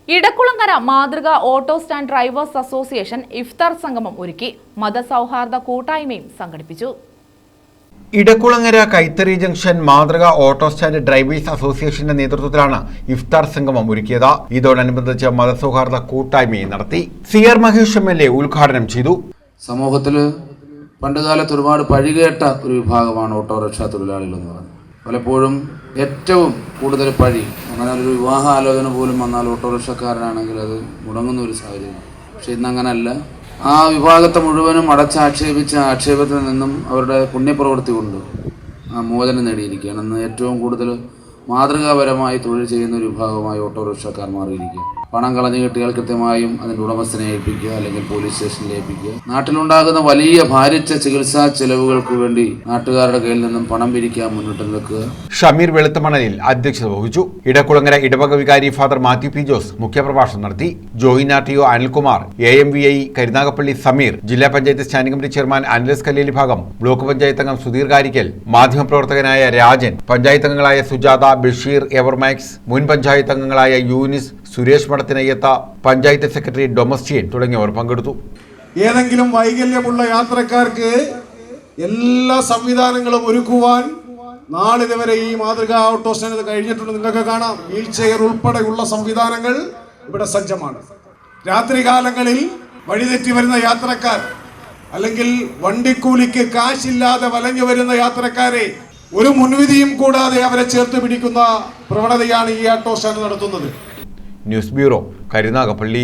ഇടക്കുളങ്ങര മാതൃക auto stand drivers association ഇഫ്താർ സംഗമം ഒരുക്കി. മതസൗഹാർദ്ദ കൂട്ടായ്മയും സംഘടിപ്പിച്ചു. ഇടക്കുളങ്ങര കൈത്തറി ജംഗ്ഷൻ മാതൃക ഓട്ടോ സ്റ്റാൻഡ് ഡ്രൈവേഴ്സ് അസോസിയേഷന്റെ നേതൃത്വത്തിലാണ് ഇഫ്താർ സംഗമം ഒരുക്കിയത്. ഇതോടനുബന്ധിച്ച് മതസൗഹാർദ്ദ കൂട്ടായ്മയും നടത്തി. CR മഹേഷ് MLA ഉദ്ഘാടനം ചെയ്തു. സമൂഹത്തിൽ പണ്ടുകാലത്ത് ഒരുപാട് പഴികേട്ട ഒരു വിഭാഗമാണ് ഓട്ടോറിക്ഷ തൊഴിലാളികൾ എന്ന് പറയുന്നത്. പലപ്പോഴും ഏറ്റവും കൂടുതൽ പഴി, അങ്ങനെ ഒരു വിവാഹ ആലോചന പോലും വന്നാൽ ഓട്ടോറിക്ഷക്കാരനാണെങ്കിൽ അത് മുടങ്ങുന്ന ഒരു സാഹചര്യം. പക്ഷെ ഇന്നങ്ങനല്ല. ആ വിഭാഗത്തെ മുഴുവനും അടച്ചാക്ഷേപിച്ച ആക്ഷേപത്തിൽ നിന്നും അവരുടെ പുണ്യപ്രവൃത്തി കൊണ്ട് മോചനം നേടിയിരിക്കുകയാണ്. ഇന്ന് ഏറ്റവും കൂടുതൽ മാതൃകാപരമായി തൊഴിൽ ചെയ്യുന്ന ഒരു വിഭാഗമായി ഓട്ടോറിക്ഷക്കാർ മാറിയിരിക്കുക. പണം കളഞ്ഞു കിട്ടിയാൽ കൃത്യമായും അതിൻ്റെ ഉടമസ്ഥനെ ഏൽപ്പിക്കുക, അല്ലെങ്കിൽ പോലീസ് സ്റ്റേഷനിൽ ഏൽപ്പിക്കുക. നാട്ടിലുണ്ടാകുന്ന വലിയ ഭാരിച്ച ചികിത്സാ ചെലവുകൾക്ക് വേണ്ടി നാട്ടുകാരുടെ കയ്യിൽ നിന്നും പണം പിരിക്കാൻ മുന്നിട്ട് നിൽക്കുക. ഷമീർ വെളുത്തമണലിൽ അധ്യക്ഷത വഹിച്ചു. ഇടക്കുളങ്ങര ഇടവക വികാരി ഫാദർ മാത്യു പി ജോസ് മുഖ്യപ്രഭാഷണം നടത്തി. Joint RTO Anilkumar, AMVI Karunagappally Sameer, ജില്ലാ പഞ്ചായത്ത് സ്റ്റാൻഡിംഗ് കമ്മിറ്റി ചെയർമാൻ അനിലസ് കല്ലേലി ഭാഗം, ബ്ലോക്ക് പഞ്ചായത്ത് അംഗം സുധീർ കാരിക്കൽ, മാധ്യമപ്രവർത്തകനായ രാജൻ, പഞ്ചായത്ത് അംഗങ്ങളായ സുജാത, ബഷീർ, എവർമാക്സ്, മുൻ പഞ്ചായത്ത് അംഗങ്ങളായ യൂനിസ്, സുരേഷ് മടത്തിനയ്യത്ത, പഞ്ചായത്ത് സെക്രട്ടറി ഡൊമസ്റ്റിയൻ തുടങ്ങിയവർ പങ്കെടുത്തു. ഏതെങ്കിലും വൈകല്യമുള്ള യാത്രക്കാർക്ക് എല്ലാ സംവിധാനങ്ങളും ഒരുക്കുവാൻ നാളിതുവരെ ഈ മാതൃക ഓട്ടോ സ്റ്റാൻഡ് കഴിഞ്ഞിട്ടുണ്ട്. നിങ്ങൾക്ക് കാണാം, വീൽ ചെയർ ഉൾപ്പെടെയുള്ള സംവിധാനങ്ങൾ ഇവിടെ സജ്ജമാണ്. രാത്രികാലങ്ങളിൽ വഴിതെറ്റി വരുന്ന യാത്രക്കാർ, അല്ലെങ്കിൽ വണ്ടിക്കൂലിക്ക് കാശില്ലാതെ വലഞ്ഞു വരുന്ന യാത്രക്കാരെ ഒരു മുൻവിധിയും കൂടാതെ അവരെ ചേർത്ത് പിടിക്കുന്ന പ്രവണതയാണ് ഈ ഓട്ടോ സ്റ്റാൻഡ് നടത്തുന്നത്. News bureau, Karunagappally.